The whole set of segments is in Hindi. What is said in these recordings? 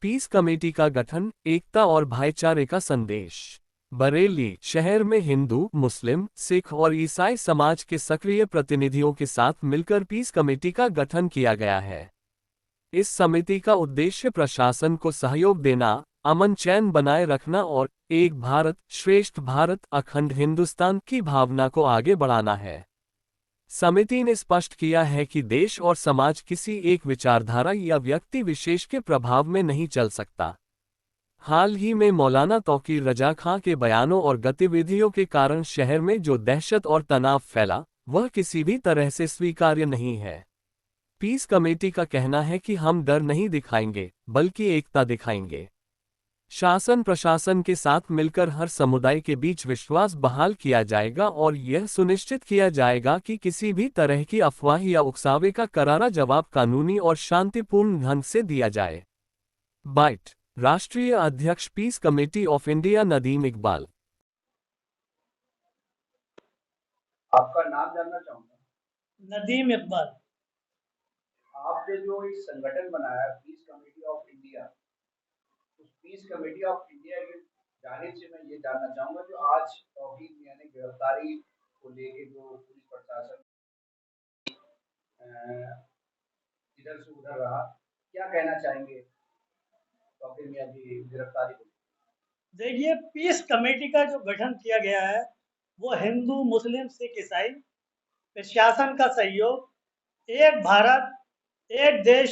पीस कमेटी का गठन, एकता और भाईचारे का संदेश। बरेली शहर में हिंदू, मुस्लिम, सिख और ईसाई समाज के सक्रिय प्रतिनिधियों के साथ मिलकर पीस कमेटी का गठन किया गया है। इस समिति का उद्देश्य प्रशासन को सहयोग देना, अमन चैन बनाए रखना और एक भारत श्रेष्ठ भारत, अखंड हिंदुस्तान की भावना को आगे बढ़ाना है। समिति ने स्पष्ट किया है कि देश और समाज किसी एक विचारधारा या व्यक्ति विशेष के प्रभाव में नहीं चल सकता। हाल ही में मौलाना तौकीर रजा खां के बयानों और गतिविधियों के कारण शहर में जो दहशत और तनाव फैला, वह किसी भी तरह से स्वीकार्य नहीं है। पीस कमेटी का कहना है कि हम डर नहीं दिखाएंगे, बल्कि एकता दिखाएंगे। शासन प्रशासन के साथ मिलकर हर समुदाय के बीच विश्वास बहाल किया जाएगा और यह सुनिश्चित किया जाएगा कि किसी भी तरह की अफवाह या उकसावे का करारा जवाब कानूनी और शांतिपूर्ण ढंग से दिया जाए। बाइट राष्ट्रीय अध्यक्ष peace committee of India Nadeem Iqbal. आपका नाम जानना चाहूंगा। नदीम इकबाल। आपने जो एक संगठन बनाया पीस कमेटी ऑफ इंडिया, उस पीस कमेटी ऑफ इंडिया की जानिब से मैं ये जानना चाहूंगा, जो आज तौहीद मियां ने गिरफ्तारी को लेके जो पुलिस प्रशासन इधर से उधर रहा, क्या कहना चाहेंगे तौहीद मियां की गिरफ्तारी को? देखिए, पीस कमेटी का जो गठन किया गया है वो हिंदू, मुस्लिम, सिख, ईसाई प्रशासन का सहयोग, एक भारत एक देश,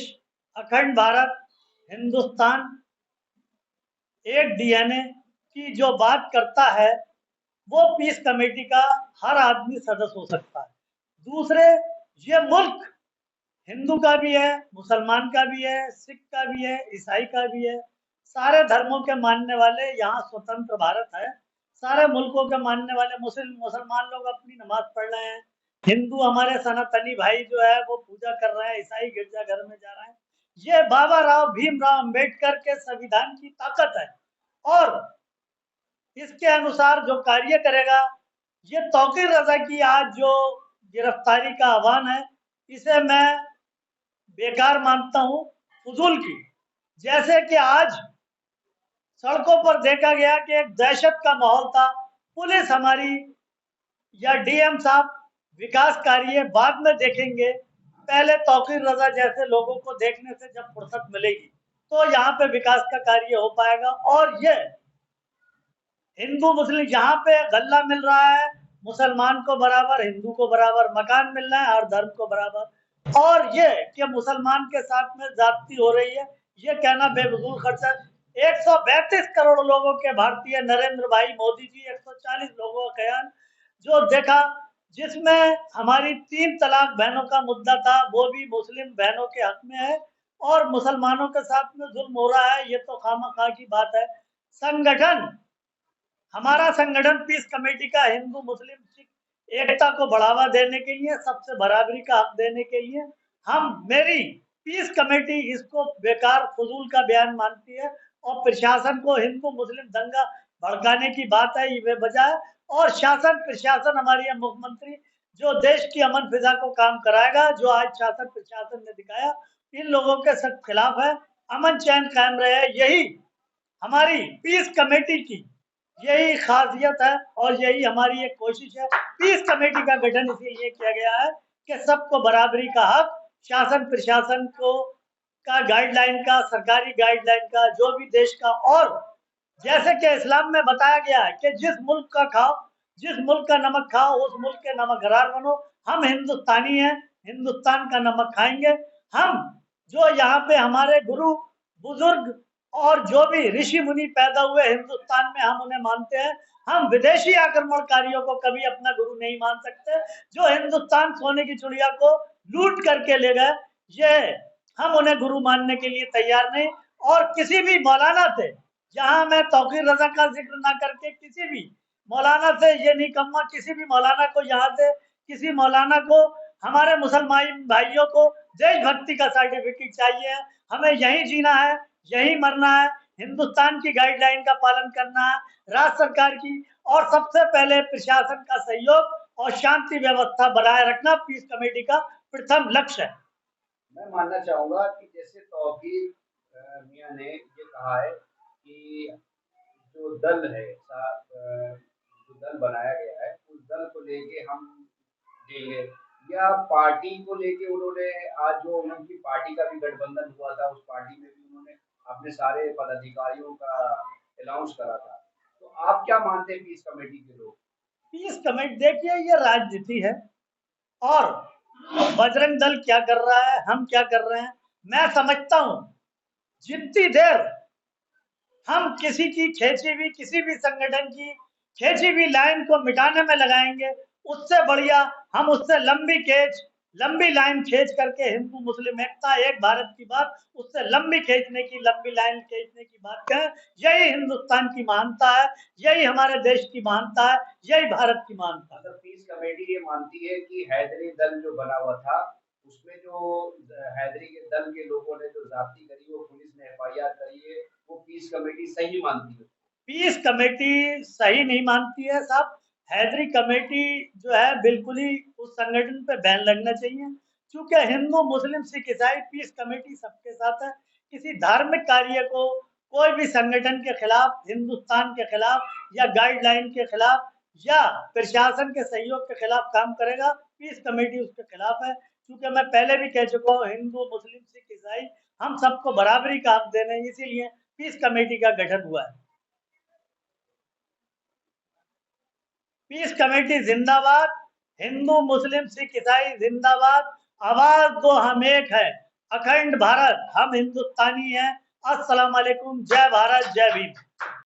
अखंड भारत हिंदुस्तान, एक डीएनए की जो बात करता है वो पीस कमेटी का हर आदमी सदस्य हो सकता है। दूसरे, ये मुल्क हिंदू का भी है, मुसलमान का भी है, सिख का भी है, ईसाई का भी है, सारे धर्मों के मानने वाले यहाँ स्वतंत्र भारत है। सारे मुल्कों के मानने वाले मुसलमान लोग अपनी नमाज पढ़ रहे हैं, हिंदू हमारे सनातनी भाई जो है वो पूजा कर रहे हैं, ईसाई गिरजाघर में जा रहे हैं। ये बाबा राव भीमराव अम्बेडकर के संविधान की ताकत है और इसके अनुसार जो कार्य करेगा। ये तौकीर रजा की आज जो गिरफ्तारी का आह्वान है, इसे मैं बेकार मानता हूं, फजूल की। जैसे कि आज सड़कों पर देखा गया कि एक दहशत का माहौल था, पुलिस हमारी या डीएम साहब विकास कार्य बाद में देखेंगे, पहले तौकीर रजा जैसे लोगों को देखने से जब फुर्सत मिलेगी तो यहाँ पे विकास का कार्य हो पाएगा। और ये हिंदू मुस्लिम यहाँ पे गल्ला मिल रहा है, मुसलमान को बराबर, हिंदू को बराबर मकान मिल रहा है, हर धर्म को बराबर। और ये कि मुसलमान के साथ में जाति हो रही है, ये कहना बेफजूल खर्चा। 132 करोड़ लोगों के भारतीय नरेंद्र भाई मोदी जी 140 लोगों का बयान जो देखा, जिसमें हमारी 3 तलाक बहनों का मुद्दा था, वो भी मुस्लिम बहनों के हक में है और मुसलमानों के साथ में जुल्म हो रहा है, ये तो खामखा की बात है। संगठन, हमारा संगठन पीस कमेटी का हिंदू मुस्लिम सिख एकता को बढ़ावा देने के लिए, सबसे बराबरी का हक देने के लिए, मेरी पीस कमेटी इसको बेकार फजूल का बयान मानती है और प्रशासन को हिंदू मुस्लिम दंगा भड़काने की बात है, ये बजाय। और शासन प्रशासन, हमारी मुख्यमंत्री जो देश की अमन फिजा को काम कराएगा, जो आज शासन प्रशासन ने दिखाया, इन लोगों के सख्त खिलाफ है। अमन चैन कायम रहे, यही हमारी पीस कमेटी की यही खासियत है और यही हमारी एक कोशिश है। पीस कमेटी का गठन इसीलिए किया गया है कि सबको बराबरी का हक, शासन प्रशासन को का गाइडलाइन का, सरकारी गाइडलाइन का, जो भी देश का। और जैसे कि इस्लाम में बताया गया है कि जिस मुल्क का खाओ, जिस मुल्क का नमक खाओ, उस मुल्क के नमकदार बनो। हम हिंदुस्तानी हैं, हिंदुस्तान का नमक खाएंगे। हम जो यहाँ पे हमारे गुरु बुजुर्ग और जो भी ऋषि मुनि पैदा हुए हिंदुस्तान में, हम उन्हें मानते हैं। हम विदेशी आक्रमणकारियों को कभी अपना गुरु नहीं मान सकते, जो हिंदुस्तान सोने की चिड़िया को लूट करके ले गए, ये हम उन्हें गुरु मानने के लिए तैयार नहीं। और किसी भी मौलाना से, जहां मैं तौकीर रजा का जिक्र ना करके किसी भी मौलाना से ये नहीं कहूंगा, किसी भी मौलाना को यहाँ से, किसी मौलाना को, हमारे मुसलमान भाइयों को देशभक्ति का सर्टिफिकेट चाहिए। हमें यहीं जीना है, यहीं मरना है, हिंदुस्तान की गाइडलाइन का पालन करना है, राज्य सरकार की, और सबसे पहले प्रशासन का सहयोग और शांति व्यवस्था बनाए रखना पीस कमेटी का प्रथम लक्ष्य है। मैं मानना चाहूंगा कि जैसे तौकीर मियां ने ये कहा है कि जो दल है जो दल बनाया गया है उस दल को लेके हम देंगे, या पार्टी को लेके उन्होंने आज जो उनकी पार्टी का भी गठबंधन हुआ था उस पार्टी में भी उन्होंने अपने सारे पदाधिकारियों का अनाउंस करा था। तो आप क्या मानते हैं पीस कमेटी के लोग? पीस कमेटी, देखिए ये राजनीति है, और बजरंग दल क्या कर रहा है, हम क्या कर रहे हैं, मैं समझता हूं जितनी देर हम किसी की खींची हुई, किसी भी संगठन की खींची हुई लाइन को मिटाने में लगाएंगे, उससे बढ़िया हम उससे लंबी लाइन खींच करके हिंदू मुस्लिम एकता, एक भारत की बात, उससे लंबी लाइन खींचने की बात करें। यही हिंदुस्तान की महानता है, यही हमारे देश की महानता है, यही भारत की महानता है। मतलब पीस कमेटी ये मानती है कि हैदरी दल जो बना हुआ था उसमें जो हैदरी के दल के लोगों ने जो ज्यादती करी, वो पुलिस ने एफआईआर करी है, वो पीस कमेटी सही मानती है? पीस कमेटी सही नहीं मानती है साहब। हैदरी कमेटी जो है बिल्कुल ही उस संगठन पे बैन लगना चाहिए, क्योंकि हिंदू मुस्लिम सिख ईसाई पीस कमेटी सबके साथ है। किसी धार्मिक कार्य को कोई भी संगठन के खिलाफ, हिंदुस्तान के खिलाफ, या गाइडलाइन के खिलाफ, या प्रशासन के सहयोग के खिलाफ काम करेगा, पीस कमेटी उसके खिलाफ है। क्योंकि मैं पहले भी कह चुका हूँ, हिंदू मुस्लिम सिख ईसाई हम सबको बराबरी का हक देने, इसीलिए पीस कमेटी का गठन हुआ है। पीस कमेटी जिंदाबाद, हिंदू मुस्लिम सिख ईसाई जिंदाबाद, आवाज दो हम एक है, अखंड भारत, हम हिंदुस्तानी हैं। अस्सलाम वालेकुम, जय भारत, जय भीम।